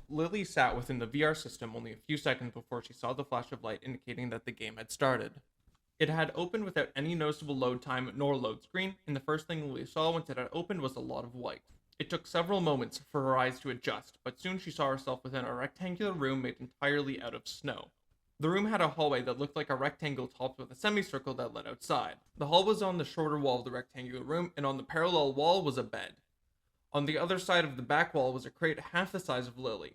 Lily sat within the VR system only a few seconds before she saw the flash of light indicating that the game had started. It had opened without any noticeable load time nor load screen, and the first thing Lily saw once it had opened was a lot of white. It took several moments for her eyes to adjust, but soon she saw herself within a rectangular room made entirely out of snow. The room had a hallway that looked like a rectangle topped with a semicircle that led outside. The hall was on the shorter wall of the rectangular room, and on the parallel wall was a bed. On the other side of the back wall was a crate half the size of Lily.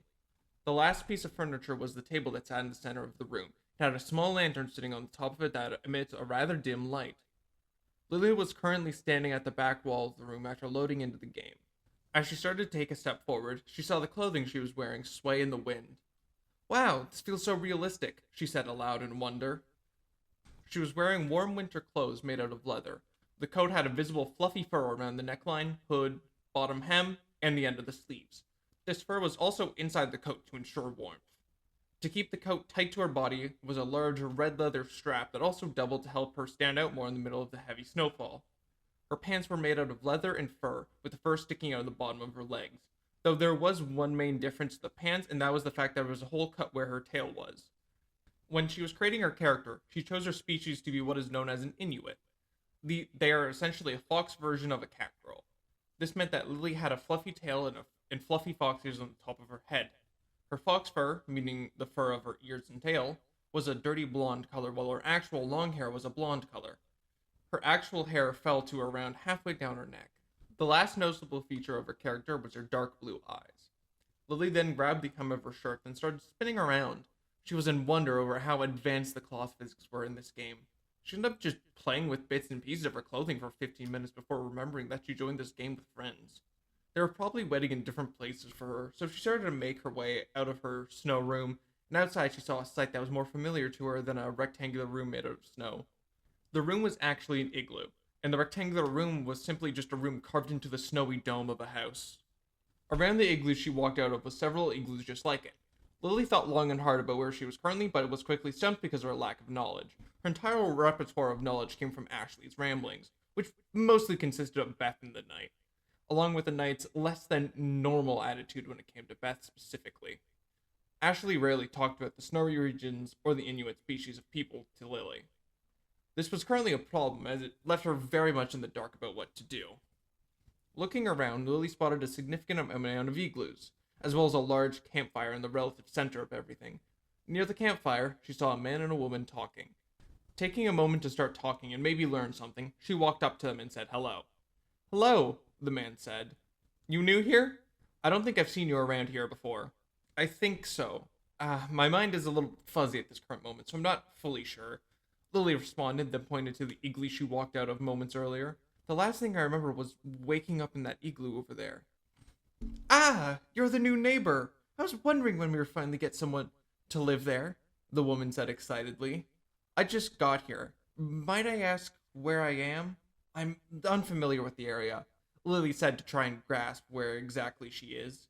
The last piece of furniture was the table that sat in the center of the room. It had a small lantern sitting on the top of it that emits a rather dim light. Lily was currently standing at the back wall of the room after loading into the game. As she started to take a step forward, she saw the clothing she was wearing sway in the wind. Wow, this feels so realistic, she said aloud in wonder. She was wearing warm winter clothes made out of leather. The coat had a visible fluffy fur around the neckline, hood, bottom hem, and the end of the sleeves. This fur was also inside the coat to ensure warmth. To keep the coat tight to her body was a large red leather strap that also doubled to help her stand out more in the middle of the heavy snowfall. Her pants were made out of leather and fur, with the fur sticking out of the bottom of her legs. Though there was one main difference to the pants, and that was the fact that there was a hole cut where her tail was. When she was creating her character, she chose her species to be what is known as an Inuit. They are essentially a fox version of a cat girl. This meant that Lily had a fluffy tail and fluffy fox ears on the top of her head. Her fox fur, meaning the fur of her ears and tail, was a dirty blonde color, while her actual long hair was a blonde color. Her actual hair fell to around halfway down her neck. The last noticeable feature of her character was her dark blue eyes. Lily then grabbed the hem of her shirt and started spinning around. She was in wonder over how advanced the cloth physics were in this game. She ended up just playing with bits and pieces of her clothing for 15 minutes before remembering that she joined this game with friends. They were probably waiting in different places for her, so she started to make her way out of her snow room, and outside she saw a sight that was more familiar to her than a rectangular room made out of snow. The room was actually an igloo, and the rectangular room was simply just a room carved into the snowy dome of a house. Around the igloo she walked out of was several igloos just like it. Lily thought long and hard about where she was currently, but was quickly stumped because of her lack of knowledge. Her entire repertoire of knowledge came from Ashley's ramblings, which mostly consisted of Beth and the Knight, along with the Knight's less than normal attitude when it came to Beth specifically. Ashley rarely talked about the snowy regions or the Inuit species of people to Lily. This was currently a problem, as it left her very much in the dark about what to do. Looking around, Lily spotted a significant amount of igloos, as well as a large campfire in the relative center of everything. Near the campfire, she saw a man and a woman talking. Taking a moment to start talking and maybe learn something, she walked up to them and said hello. Hello, the man said. You new here? I don't think I've seen you around here before. I think so. My mind is a little fuzzy at this current moment, so I'm not fully sure. Lily responded, then pointed to the igloo she walked out of moments earlier. The last thing I remember was waking up in that igloo over there. Ah, you're the new neighbor. I was wondering when we would finally get someone to live there, the woman said excitedly. I just got here. Might I ask where I am? I'm unfamiliar with the area, Lily said to try and grasp where exactly she is.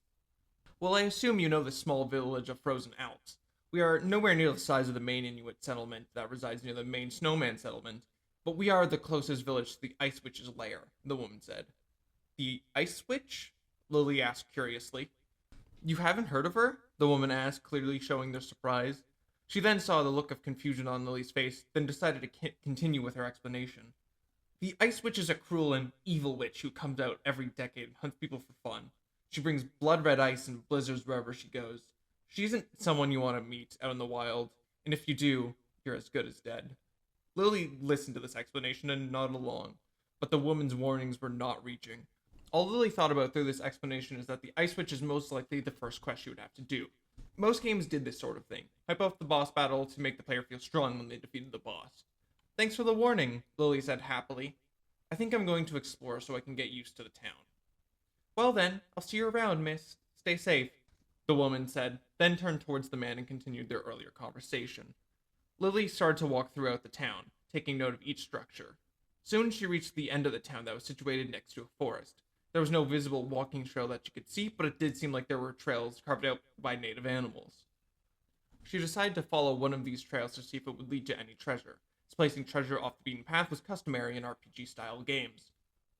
Well, I assume you know the small village of Frozen Alps. We are nowhere near the size of the main Inuit settlement that resides near the main snowman settlement, but we are the closest village to the Ice Witch's lair, the woman said. The Ice Witch? Lily asked curiously. You haven't heard of her? The woman asked, clearly showing their surprise. She then saw the look of confusion on Lily's face, then decided to continue with her explanation. The Ice Witch is a cruel and evil witch who comes out every decade and hunts people for fun. She brings blood red ice and blizzards wherever she goes. She isn't someone you want to meet out in the wild, and if you do, you're as good as dead. Lily listened to this explanation and nodded along, but the woman's warnings were not reaching. All Lily thought about through this explanation is that the Ice Witch is most likely the first quest she would have to do. Most games did this sort of thing, hype up the boss battle to make the player feel strong when they defeated the boss. Thanks for the warning, Lily said happily. I think I'm going to explore so I can get used to the town. Well then, I'll see you around, miss. Stay safe, the woman said, then turned towards the man and continued their earlier conversation. Lily started to walk throughout the town, taking note of each structure. Soon she reached the end of the town that was situated next to a forest. There was no visible walking trail that she could see, but it did seem like there were trails carved out by native animals. She decided to follow one of these trails to see if it would lead to any treasure, as placing treasure off the beaten path was customary in RPG-style games.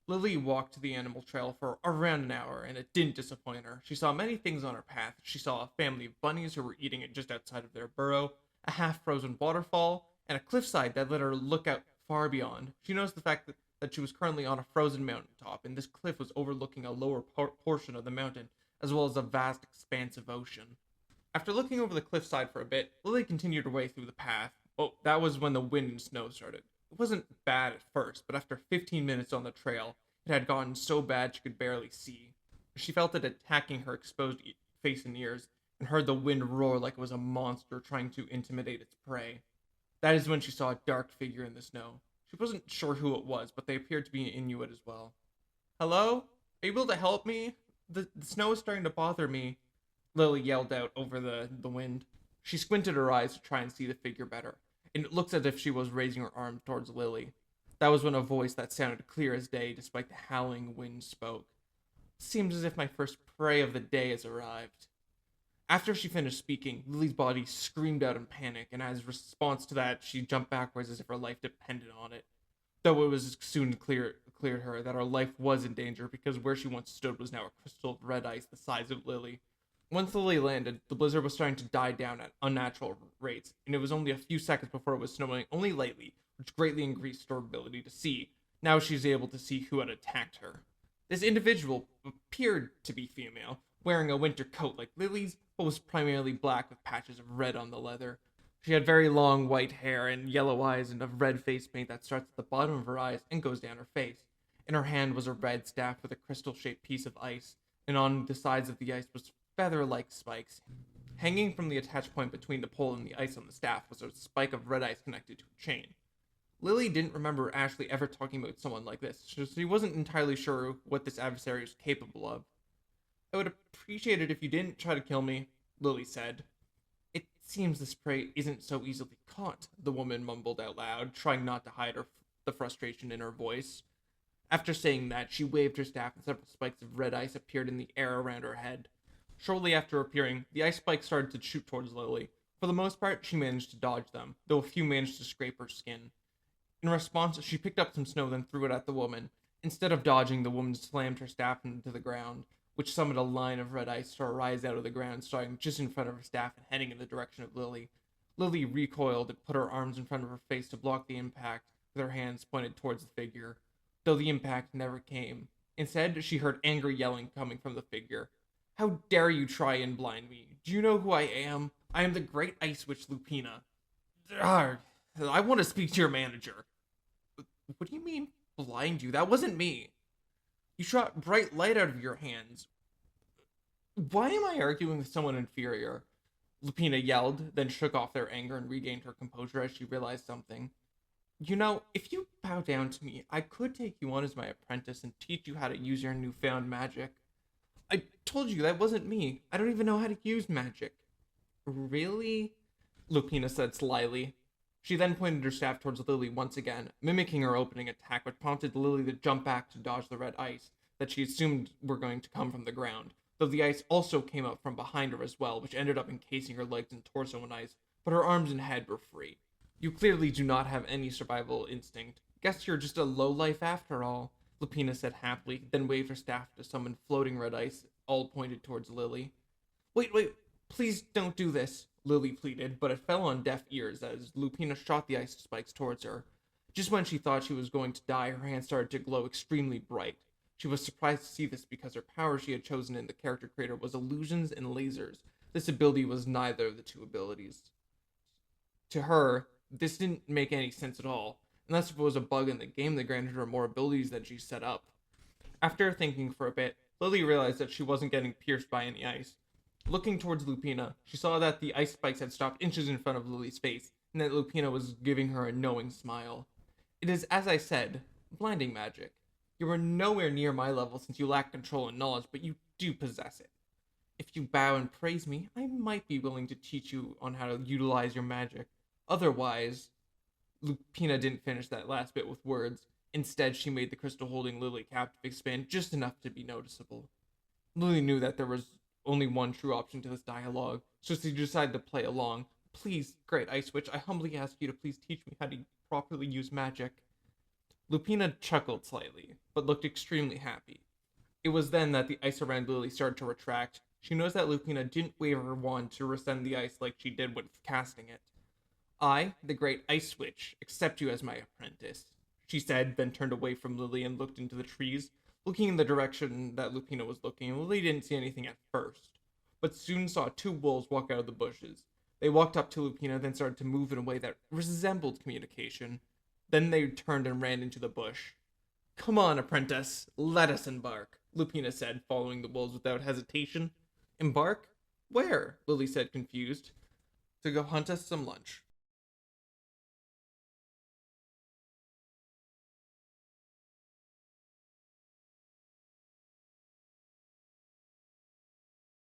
Lily walked the animal trail for around an hour, and it didn't disappoint her. She saw many things on her path. She saw a family of bunnies who were eating it just outside of their burrow, a half-frozen waterfall, and a cliffside that let her look out far beyond. She noticed the fact that she was currently on a frozen mountaintop, and this cliff was overlooking a lower portion of the mountain, as well as a vast expanse of ocean. After looking over the cliffside for a bit, Lily continued her way through the path. Oh, that was when the wind and snow started. It wasn't bad at first, but after 15 minutes on the trail, it had gotten so bad she could barely see. She felt it attacking her exposed face and ears, and heard the wind roar like it was a monster trying to intimidate its prey. That is when she saw a dark figure in the snow. She wasn't sure who it was, but they appeared to be an Inuit as well. Hello? Are you able to help me? The snow is starting to bother me, Lily yelled out over the wind. She squinted her eyes to try and see the figure better, and it looked as if she was raising her arms towards Lily. That was when a voice that sounded clear as day despite the howling wind spoke. Seems as if my first prey of the day has arrived. After she finished speaking, Lily's body screamed out in panic, and as a response to that, she jumped backwards as if her life depended on it. Though it was soon clear to her that her life was in danger because where she once stood was now a crystal of red ice the size of Lily. Once Lily landed, the blizzard was starting to die down at unnatural rates, and it was only a few seconds before it was snowing only lightly, which greatly increased her ability to see. Now she's able to see who had attacked her. This individual appeared to be female, wearing a winter coat like Lily's, but was primarily black with patches of red on the leather. She had very long white hair and yellow eyes and a red face paint that starts at the bottom of her eyes and goes down her face. In her hand was a red staff with a crystal-shaped piece of ice, and on the sides of the ice was feather-like spikes. Hanging from the attach point between the pole and the ice on the staff was a spike of red ice connected to a chain. Lily didn't remember Ashley ever talking about someone like this, so she wasn't entirely sure what this adversary was capable of. I would appreciate it if you didn't try to kill me, Lily said. It seems this prey isn't so easily caught, the woman mumbled out loud, trying not to hide the frustration in her voice. After saying that, she waved her staff and several spikes of red ice appeared in the air around her head. Shortly after appearing, the ice spikes started to shoot towards Lily. For the most part, she managed to dodge them, though a few managed to scrape her skin. In response, she picked up some snow then threw it at the woman. Instead of dodging, the woman slammed her staff into the ground, which summoned a line of red ice to rise out of the ground, starting just in front of her staff and heading in the direction of Lily. Lily recoiled and put her arms in front of her face to block the impact, with her hands pointed towards the figure, though the impact never came. Instead, she heard angry yelling coming from the figure. How dare you try and blind me? Do you know who I am? I am the great ice witch Lupina. Arrgh. I want to speak to your manager. What do you mean, blind you? That wasn't me. You shot bright light out of your hands. Why am I arguing with someone inferior? Lupina yelled, then shook off their anger and regained her composure as she realized something. You know, if you bow down to me, I could take you on as my apprentice and teach you how to use your newfound magic. I told you that wasn't me. I don't even know how to use magic. Really? Lupina said slyly. She then pointed her staff towards Lily once again, mimicking her opening attack, which prompted Lily to jump back to dodge the red ice that she assumed were going to come from the ground, though the ice also came up from behind her as well, which ended up encasing her legs and torso in ice, but her arms and head were free. You clearly do not have any survival instinct. Guess you're just a lowlife after all, Lupina said happily, then waved her staff to summon floating red ice, all pointed towards Lily. Wait, please don't do this, Lily pleaded, but it fell on deaf ears as Lupina shot the ice spikes towards her. Just when she thought she was going to die, her hands started to glow extremely bright. She was surprised to see this because her power she had chosen in the character creator was illusions and lasers. This ability was neither of the two abilities. To her, this didn't make any sense at all, unless if it was a bug in the game that granted her more abilities than she set up. After thinking for a bit, Lily realized that she wasn't getting pierced by any ice. Looking towards Lupina, she saw that the ice spikes had stopped inches in front of Lily's face, and that Lupina was giving her a knowing smile. It is, as I said, blinding magic. You are nowhere near my level since you lack control and knowledge, but you do possess it. If you bow and praise me, I might be willing to teach you on how to utilize your magic. Otherwise, Lupina didn't finish that last bit with words. Instead, she made the crystal holding Lily captive expand just enough to be noticeable. Lily knew that there was only one true option to this dialogue, so she decided to play along. Please, great Ice Witch, I humbly ask you to please teach me how to properly use magic. Lupina chuckled slightly, but looked extremely happy. It was then that the ice around Lily started to retract. She noticed that Lupina didn't wave her wand to resend the ice like she did with casting it. I, the great ice witch, accept you as my apprentice, she said, then turned away from Lily and looked into the trees, looking in the direction that Lupina was looking. Lily didn't see anything at first, but soon saw two wolves walk out of the bushes. They walked up to Lupina, then started to move in a way that resembled communication. Then they turned and ran into the bush. Come on, apprentice, let us embark, Lupina said, following the wolves without hesitation. Embark? Where? Lily said, confused. To go hunt us some lunch.